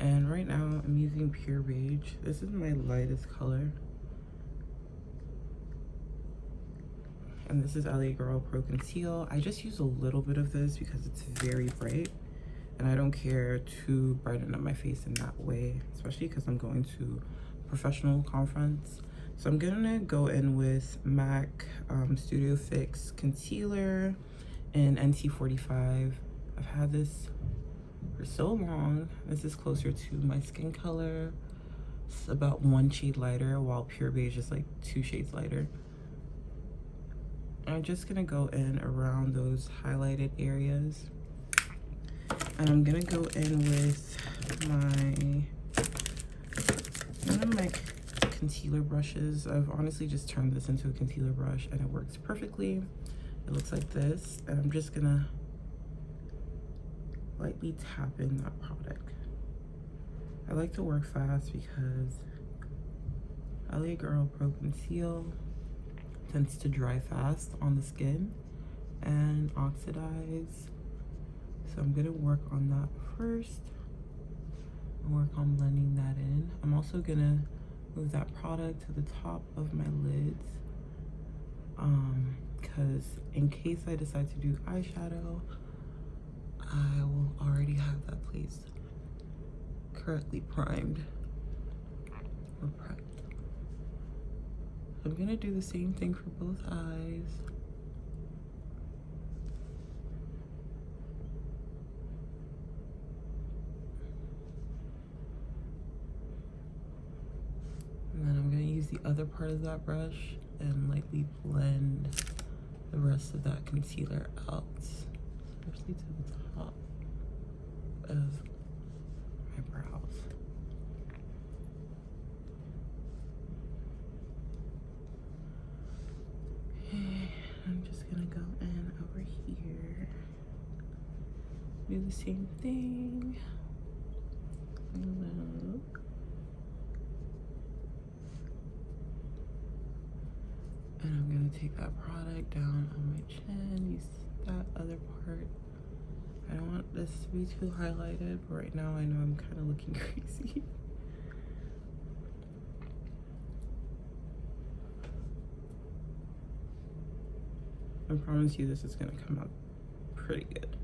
And right now I'm using Pure Beige. This is my lightest color. And this is LA Girl Pro Conceal. I just use a little bit of this because it's very bright. And I don't care to brighten up my face in that way, especially because I'm going to a professional conference. So I'm gonna go in with MAC Studio Fix Concealer in NT45. I've had this for so long. This is closer to my skin color. It's about 1 shade lighter, while Pure Beige is like 2 shades lighter. I'm just gonna go in around those highlighted areas. And I'm gonna go in with one of my concealer brushes. I've honestly just turned this into a concealer brush and it works perfectly. It looks like this, and I'm just gonna lightly tap in that product. I like to work fast because LA Girl Pro Conceal tends to dry fast on the skin and oxidize. So I'm gonna work on that first and work on blending that in. I'm also gonna move that product to the top of my lids because in case I decide to do eyeshadow, I will already have that place correctly primed or prepped. I'm gonna do the same thing for both eyes. And then I'm gonna use the other part of that brush and lightly blend the rest of that concealer out, especially to the top of my brows. Okay, I'm just gonna go in over here, do the same thing. And I'm gonna take that product down on my chin, use that other part. I don't want this to be too highlighted, but right now I know I'm kind of looking crazy. I promise you this is gonna come out pretty good.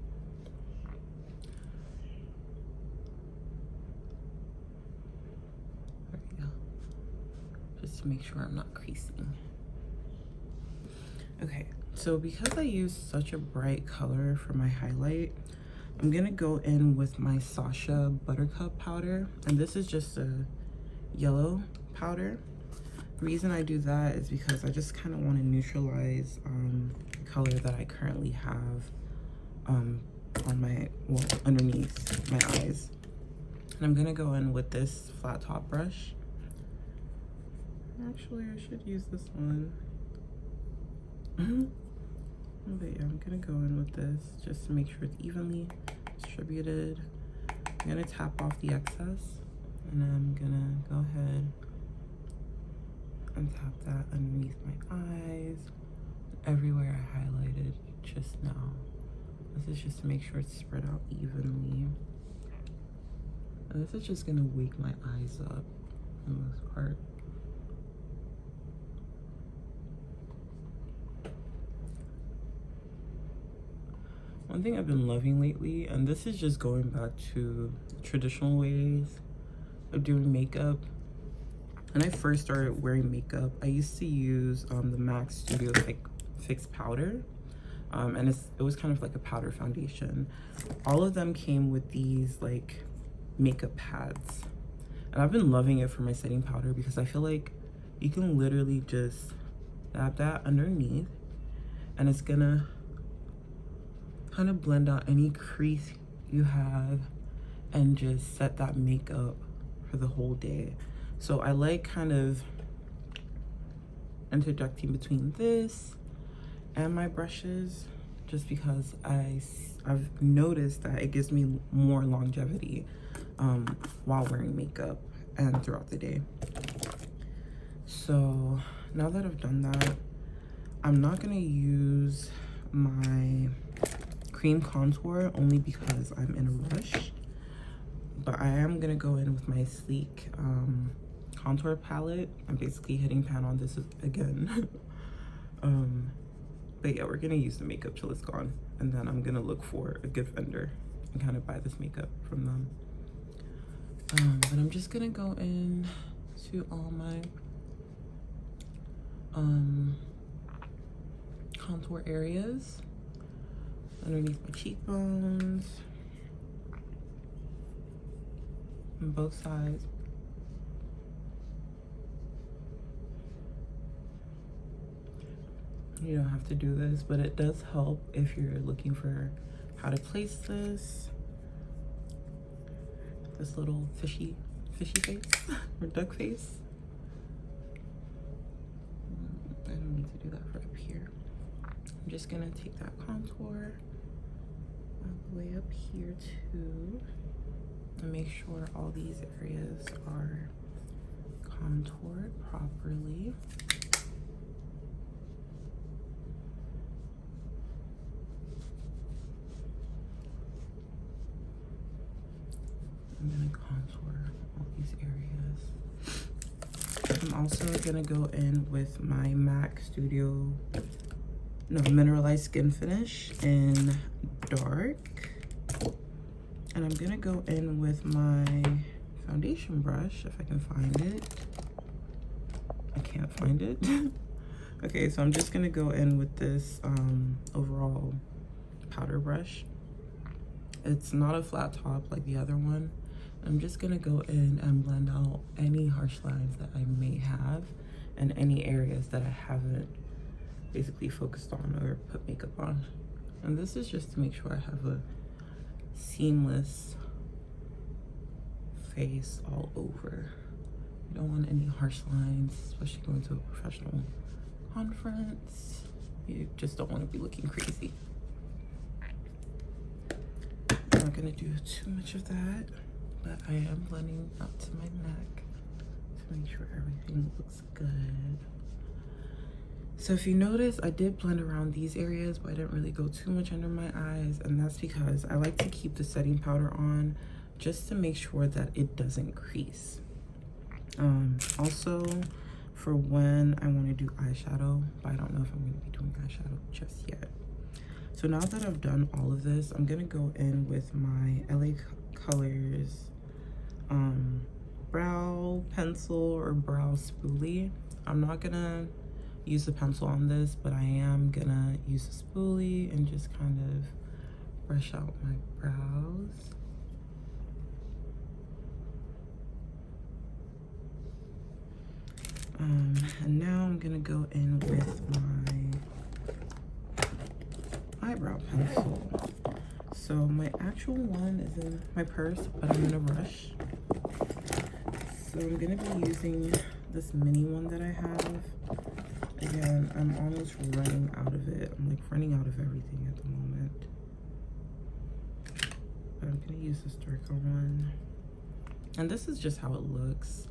There we go. Just to make sure I'm not creasing. Okay, so because I use such a bright color for my highlight, I'm gonna go in with my Sasha Buttercup powder, and this is just a yellow powder. The reason I do that is because I just kind of want to neutralize the color that I currently have on my, well, underneath my eyes. And I'm gonna go in with this flat top brush. Actually, I should use this one. But yeah, I'm gonna go in with this just to make sure it's evenly distributed. I'm gonna tap off the excess, and I'm gonna go ahead and tap that underneath my eyes, everywhere I highlighted just now. This is just to make sure it's spread out evenly. And this is just gonna wake my eyes up for the most part. One thing I've been loving lately, and this is just going back to traditional ways of doing makeup. When I first started wearing makeup, I used to use the MAC Studio Fix powder, and it was kind of like a powder foundation. All of them came with these like makeup pads, and I've been loving it for my setting powder because I feel like you can literally just dab that underneath, and it's gonna kind of blend out any crease you have and just set that makeup for the whole day. So I like kind of interjecting between this and my brushes just because I've noticed that it gives me more longevity while wearing makeup and throughout the day. So now that I've done that, I'm not gonna use my cream contour only because I'm in a rush, but I am gonna go in with my sleek contour palette. I'm basically hitting pan on this again. But yeah, we're gonna use the makeup till it's gone, and then I'm gonna look for a good vendor and kind of buy this makeup from them. But I'm just gonna go in to all my contour areas underneath my cheekbones on both sides. You don't have to do this, but it does help if you're looking for how to place this little fishy face or duck face. I don't need to do that for up here. I'm just gonna take that contour all the way up here too, and make sure all these areas are contoured properly. I'm gonna contour all these areas. I'm also gonna go in with my MAC Mineralized Skin Finish in dark. And I'm gonna go in with my foundation brush, if I can find it. I can't find it. Okay, so I'm just gonna go in with this overall powder brush. It's not a flat top like the other one. I'm just gonna go in and blend out any harsh lines that I may have and any areas that I haven't basically focused on or put makeup on. And this is just to make sure I have a seamless face all over. You don't want any harsh lines, especially going to a professional conference. You just don't want to be looking crazy. I'm not gonna do too much of that, but I am blending up to my neck to make sure everything looks good. So if you notice, I did blend around these areas, but I didn't really go too much under my eyes, and that's because I like to keep the setting powder on just to make sure that it doesn't crease. Also, for when I want to do eyeshadow, but I don't know if I'm going to be doing eyeshadow just yet. So now that I've done all of this, I'm gonna go in with my LA Colors brow pencil or brow spoolie. I'm not gonna use the pencil on this, but I am gonna use the spoolie and just kind of brush out my brows. And now I'm gonna go in with my eyebrow pencil. So my actual one is in my purse, but I'm in a rush. So I'm gonna be using this mini one that I have. Again, I'm almost running out of it. I'm like running out of everything at the moment. But I'm gonna use this darker one. And this is just how it looks.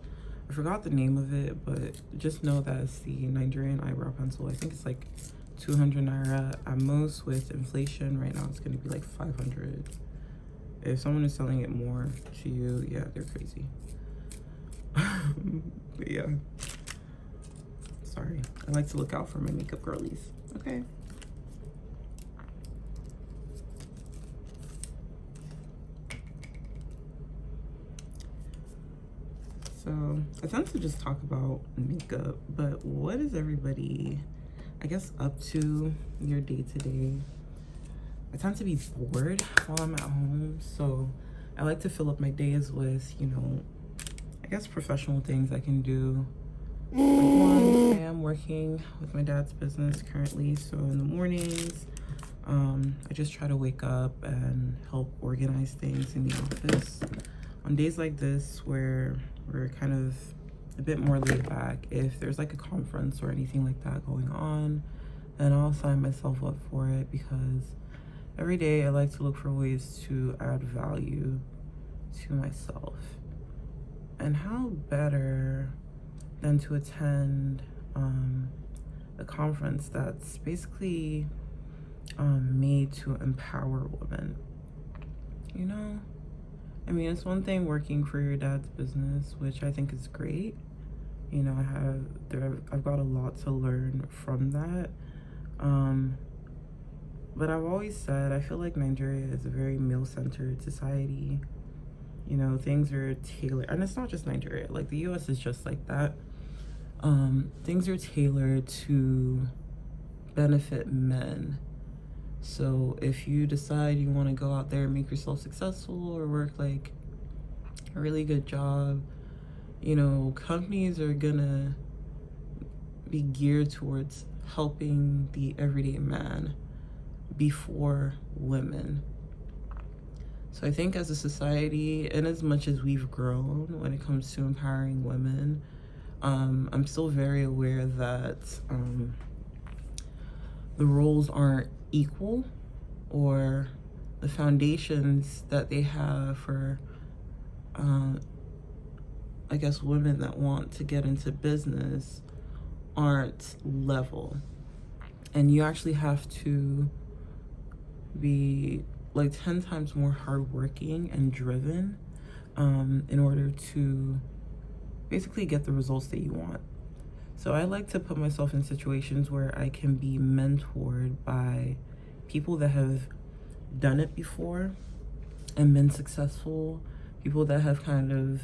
I forgot the name of it, but just know that it's the Nigerian eyebrow pencil. I think it's like 200 Naira at most. With inflation right now, it's gonna be like 500. If someone is selling it more to you, yeah, they're crazy. But yeah, sorry, I like to look out for my makeup girlies. Okay. So I tend to just talk about makeup, but what is everybody, I guess, up to your day to day? I tend to be bored while I'm at home, so I like to fill up my days with, you know, I guess professional things I can do. Like one, I am working with my dad's business currently, so in the mornings, I just try to wake up and help organize things in the office. On days like this where we're kind of a bit more laid back, if there's like a conference or anything like that going on, then I'll sign myself up for it, because every day I like to look for ways to add value to myself. And how better than to attend a conference that's basically made to empower women, you know? I mean, it's one thing working for your dad's business, which I think is great. You know, I've got a lot to learn from that. But I've always said I feel like Nigeria is a very male-centered society. You know, things are tailored, and it's not just Nigeria. Like the U.S. is just like that. Things are tailored to benefit men. So if you decide you want to go out there and make yourself successful or work like a really good job, you know, companies are gonna be geared towards helping the everyday man before women. So I think as a society, and as much as we've grown when it comes to empowering women, I'm still very aware that the roles aren't equal, or the foundations that they have for I guess women that want to get into business aren't level. And you actually have to be like 10 times more hardworking and driven in order to basically get the results that you want. So I like to put myself in situations where I can be mentored by people that have done it before and been successful, people that have kind of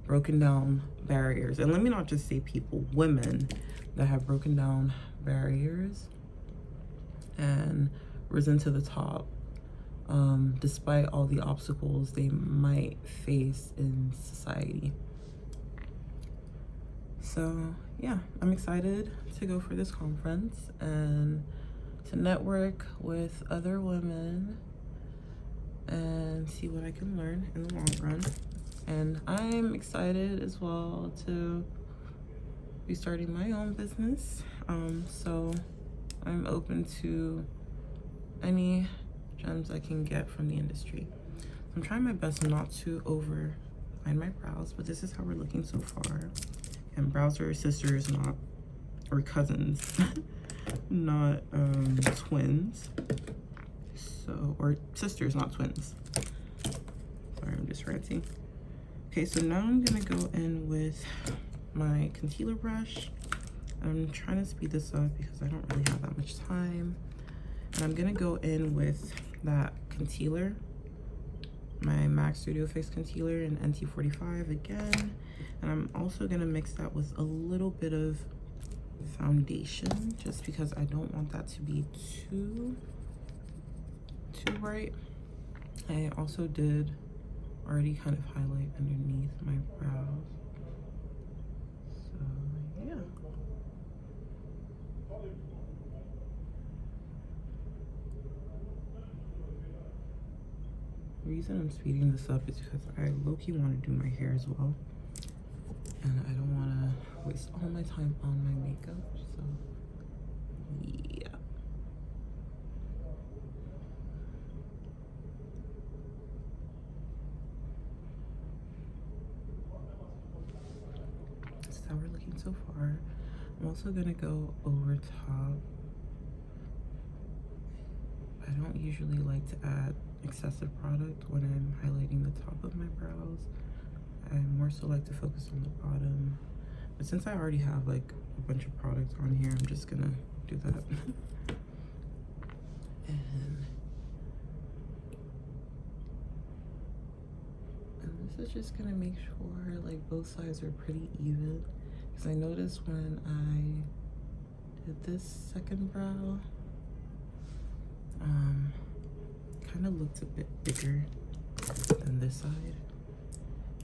broken down barriers. And let me not just say people, women that have broken down barriers and risen to the top despite all the obstacles they might face in society. So yeah, I'm excited to go for this conference and to network with other women and see what I can learn in the long run. And I'm excited as well to be starting my own business. So I'm open to any gems I can get from the industry. I'm trying my best not to overline my brows, but this is how we're looking so far. And brows are sisters, not, or cousins, not twins. So, or sisters, not twins. Sorry, I'm just ranting. Okay, so now I'm gonna go in with my concealer brush. I'm trying to speed this up because I don't really have that much time. And I'm gonna go in with that concealer, my MAC Studio Fix concealer in NT45 again. And I'm also gonna mix that with a little bit of foundation, just because I don't want that to be too bright. I also did already kind of highlight underneath my brows. So yeah. The reason I'm speeding this up is because I low-key want to do my hair as well. And I don't want to waste all my time on my makeup, so yeah. This is how we're looking so far. I'm also gonna go over top. I don't usually like to add excessive product when I'm highlighting the top of my brows. I more so like to focus on the bottom. But since I already have like a bunch of products on here, I'm just gonna do that. and this is just gonna make sure like both sides are pretty even. Because I noticed when I did this second brow, kind of looked a bit bigger than this side.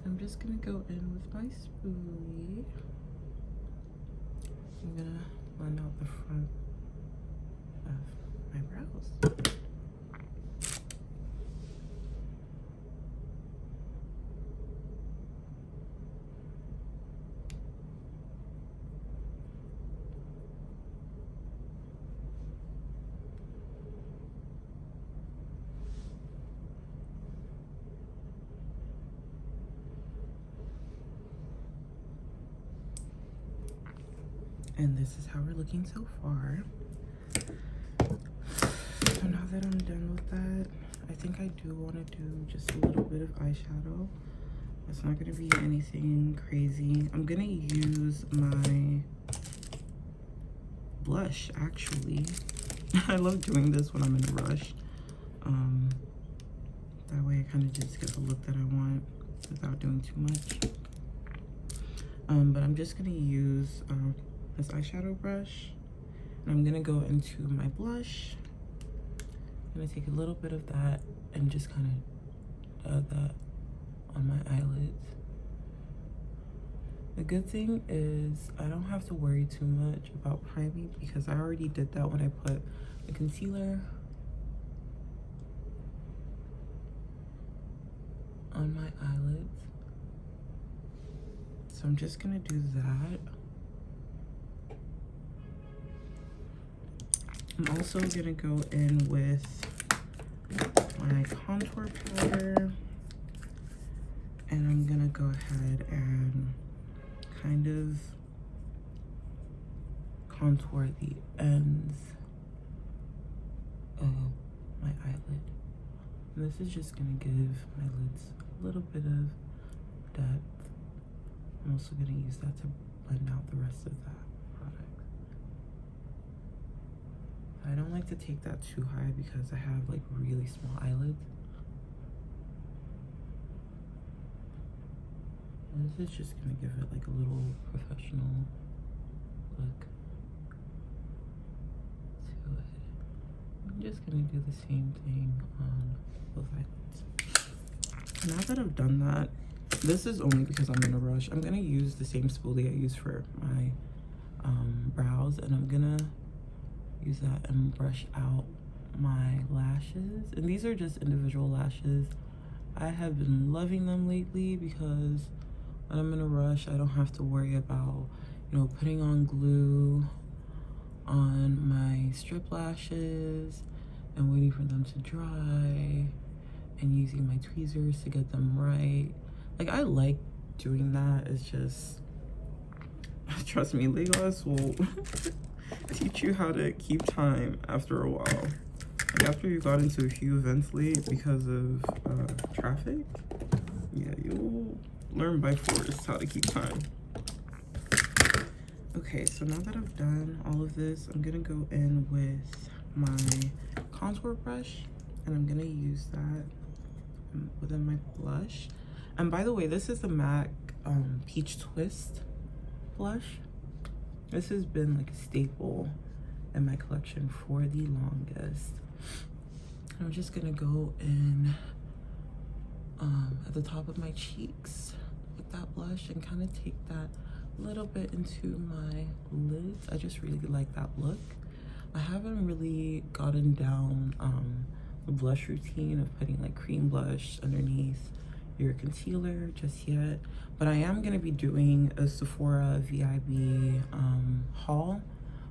I'm just gonna go in with my spoolie. I'm gonna blend out the front of my brows. And this is how we're looking so far. So now that I'm done with that, I think I do want to do just a little bit of eyeshadow. It's not going to be anything crazy. I'm going to use my blush, actually. I love doing this when I'm in a rush. That way I kind of just get the look that I want without doing too much. But I'm just going to use this eyeshadow brush. And I'm going to go into my blush. I'm going to take a little bit of that and just kind of add that on my eyelids. The good thing is I don't have to worry too much about priming because I already did that when I put the concealer on my eyelids. So I'm just gonna do that. I'm also gonna go in with my contour powder, and I'm gonna go ahead and kind of contour the ends of my eyelid. And this is just gonna give my lids a little bit of depth. I'm also gonna use that to blend out the rest of that product. I don't like to take that too high because I have like really small eyelids. And this is just gonna give it like a little professional look to it. I'm just gonna do the same thing on both eyelids. Now that I've done that, this is only because I'm in a rush. I'm gonna use the same spoolie I use for my brows, and I'm gonna use that and brush out my lashes. And these are just individual lashes. I have been loving them lately because when I'm in a rush, I don't have to worry about, you know, putting on glue on my strip lashes and waiting for them to dry and using my tweezers to get them right. Like, I like doing that. It's just, trust me, Lagos will teach you how to keep time after a while. Like, after you got into a few events late because of traffic, yeah, you'll learn by force how to keep time. Okay, so now that I've done all of this, I'm gonna go in with my contour brush, and I'm gonna use that within my blush. And by the way, this is the MAC Peach Twist blush. This has been like a staple in my collection for the longest. I'm just gonna go in at the top of my cheeks with that blush and kind of take that little bit into my lids. I just really like that look. I haven't really gotten down the blush routine of putting like cream blush underneath your concealer just yet, but I am going to be doing a Sephora VIB haul.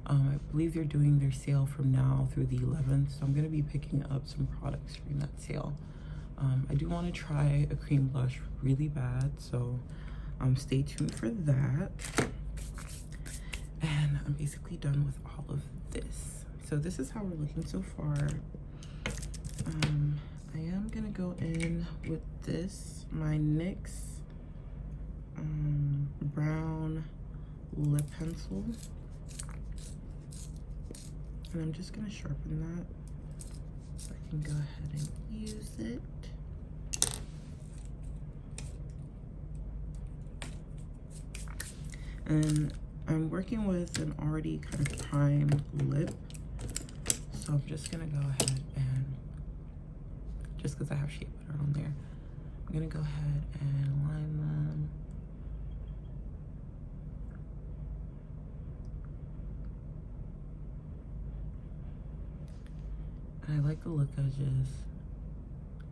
I believe they're doing their sale from now through the 11th, so I'm going to be picking up some products during that sale. I do want to try a cream blush really bad, so stay tuned for that. And I'm basically done with all of this. So this is how we're looking so far. I am gonna go in with this, my NYX brown lip pencil, and I'm just gonna sharpen that so I can go ahead and use it. And I'm working with an already kind of primed lip, so I'm just gonna go ahead and, just because I have shea butter on there, I'm gonna go ahead and line them. And I like the look of just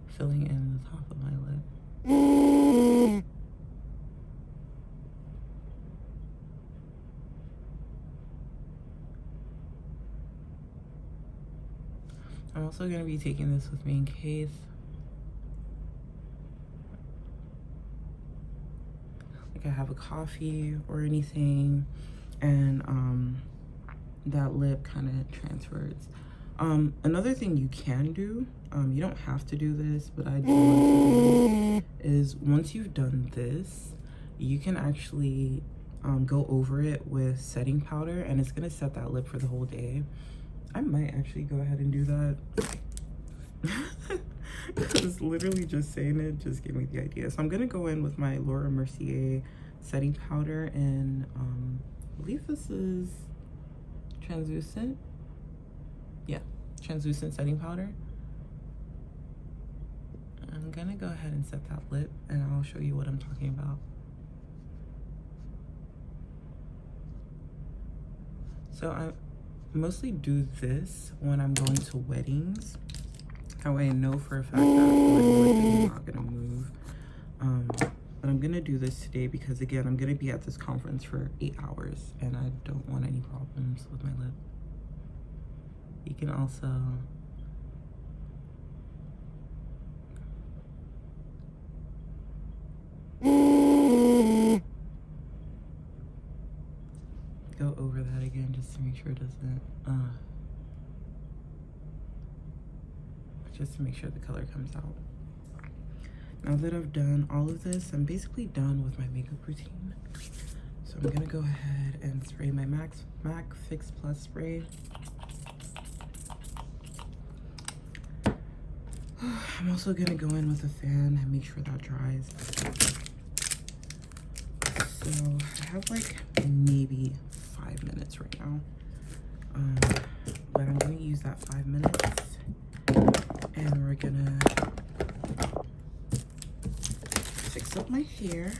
filling in the top of my lip. I'm also going to be taking this with me in case like I have a coffee or anything and that lip kind of transfers Another thing you can do, you don't have to do this, but I do like to do, is once you've done this, you can actually go over it with setting powder, and it's gonna set that lip for the whole day. I might actually go ahead and do that. Because literally just saying it just gave me the idea. So I'm gonna go in with my Laura Mercier setting powder, and I believe this is translucent. Yeah, translucent setting powder. I'm gonna go ahead and set that lip, and I'll show you what I'm talking about. So I mostly do this when I'm going to weddings. That way I know for a fact that my lip is not gonna move. But I'm gonna do this today because, again, I'm gonna be at this conference for 8 hours, and I don't want any problems with my lip. You can also go over that again just to make sure it doesn't, just to make sure the color comes out. Now that I've done all of this, I'm basically done with my makeup routine. So I'm gonna go ahead and spray my MAC Fix Plus spray. I'm also gonna go in with a fan and make sure that dries. So I have like maybe 5 minutes right now. But I'm gonna use that 5 minutes, and we're gonna fix up my hair.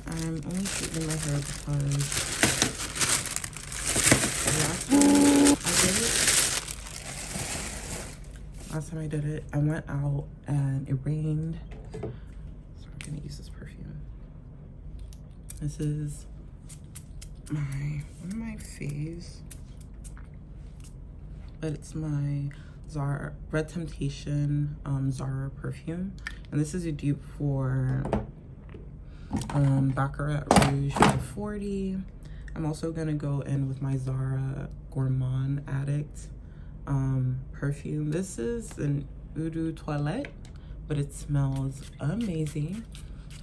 I'm only straightening my hair because last time I did it, I went out and it rained. So I'm gonna use this perfume. This is one of my faves, but it's my Zara Red Temptation Zara perfume, and this is a dupe for Baccarat Rouge 40. I'm also gonna go in with my Zara Gourmand Addict perfume. This is an Eau de Toilette, but it smells amazing.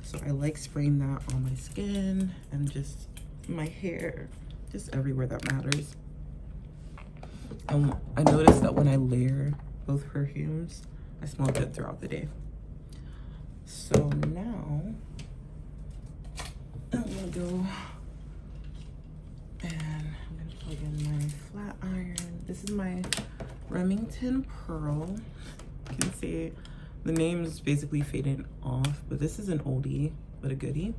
So I like spraying that on my skin and just my hair, just everywhere that matters. I noticed that when I layer both perfumes, I smell good throughout the day. So now I'm gonna go and I'm gonna plug in my flat iron. This is my Remington Pearl. You can see the name is basically fading off, but this is an oldie but a goodie.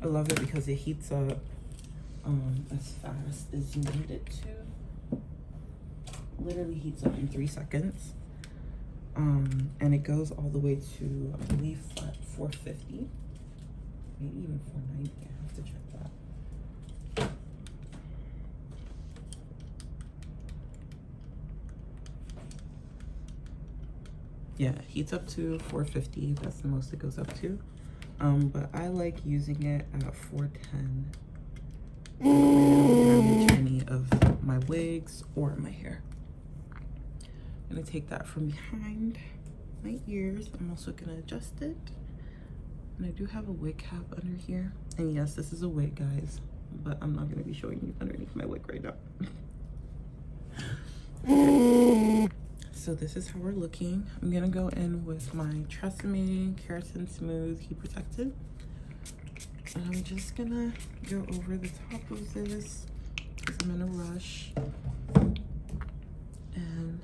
I love it because it heats up as fast as you need it to. Literally heats up in 3 seconds. And it goes all the way to, I believe, 450, maybe even 490. I have to check that. Yeah, it heats up to 450. That's the most it goes up to. But I like using it at 410. I don't damage any of my wigs or my hair. I'm gonna take that from behind my ears. I'm also gonna adjust it. And I do have a wig cap under here. And yes, this is a wig, guys, but I'm not gonna be showing you underneath my wig right now. Okay. So this is how we're looking. I'm gonna go in with my Tresemme Keratin Smooth Heat Protectant. And I'm just gonna go over the top of this because I'm in a rush. And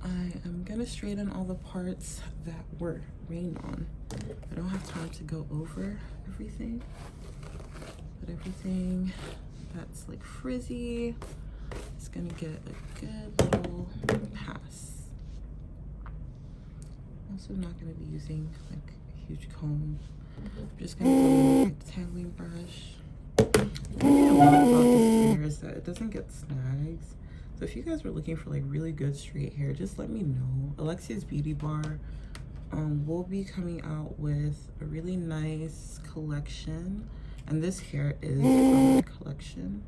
I am gonna straighten all the parts that were rained on. I don't have time to go over everything, but everything that's like frizzy, it's gonna get a good little pass. I'm also not gonna be using like a huge comb. I'm just gonna go with a detangling brush. One thing I love about this hair is that it doesn't get snags. So if you guys were looking for like really good straight hair, just let me know. Alexia's Beauty Bar will be coming out with a really nice collection, and this hair is from the collection.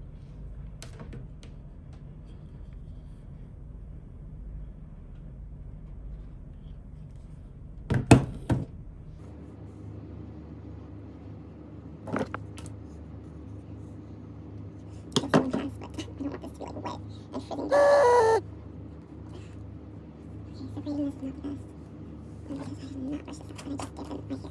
fitting good. Okay, so braiding this is not the best.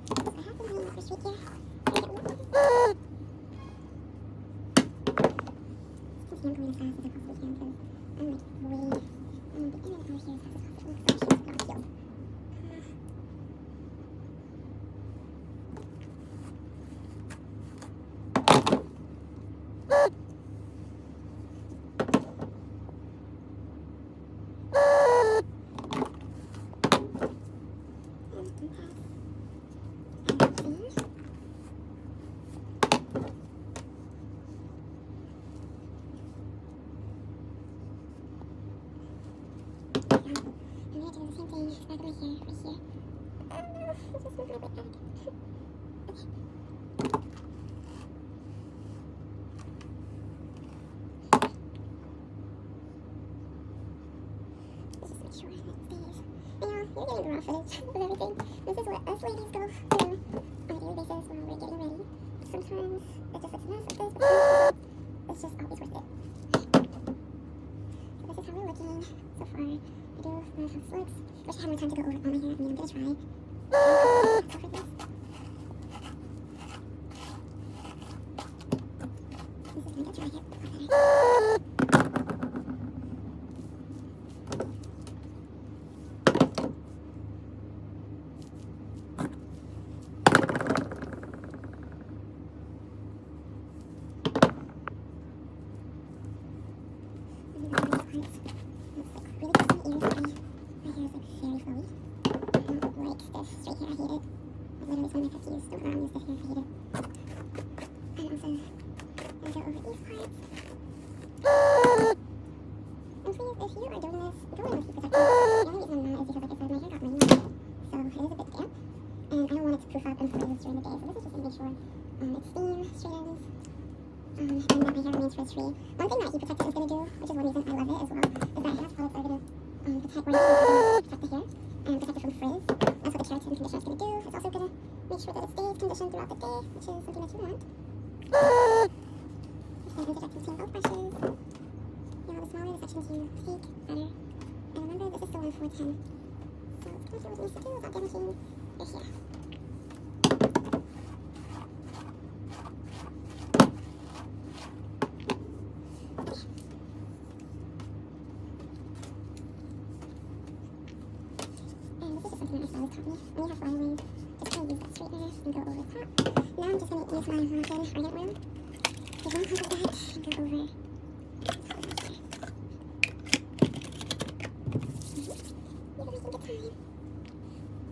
Because I have not brushed this out, and I just did it right here. There we go. Much better. So I have been doing this for here. I'm going as fast as I possibly can because I'm like way in and out of here as fast as possible. So she's not healed. Sure, it stays. And you're getting the raw footage of everything. This is what us ladies go through on a daily basis while we're getting ready. Sometimes it just looks a mess like this, but it's just always worth it. So this is how we're looking so far. I do love how this looks. Wish I had more time to go over all my hair. I mean, I'm gonna try. Over this. This is gonna get dry here. One thing that heat protectant is going to do, which is one reason I love it as well, is that it has products that are going to protect the hair and protect it from frizz. That's what the keratin conditioner is going to do. It's also going to make sure that it stays conditioned throughout the day, which is something that you want. Just interjecting between both brushes. You know, the smaller the sections you take, better. And remember, this is still on 410. So it's going to do what it needs to do without damaging your hair. When you have flyaways, just kind of use that straightener and go over the top. Now I'm just going to use my Moroccan ornament room to run over that and go over the top of my hair. You're making good time. After you're done with it,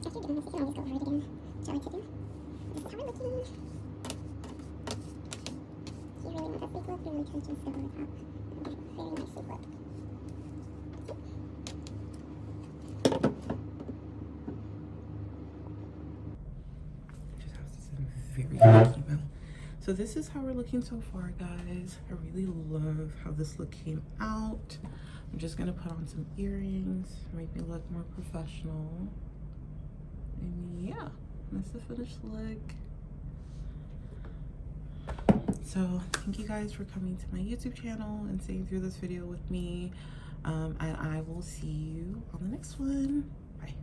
you can always go over it again. Gel it to do. This is how we're looking. If you really want that sleek look, you really can just go over the top and get a very nice sleek look. Very happy about. So this is how we're looking so far, guys. I really love how this look came out. I'm just gonna put on some earrings, make me look more professional. And yeah, that's the finished look. So thank you guys for coming to my YouTube channel and staying through this video with me. And I will see you on the next one. Bye.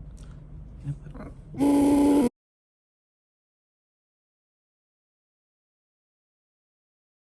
I'm gonna put on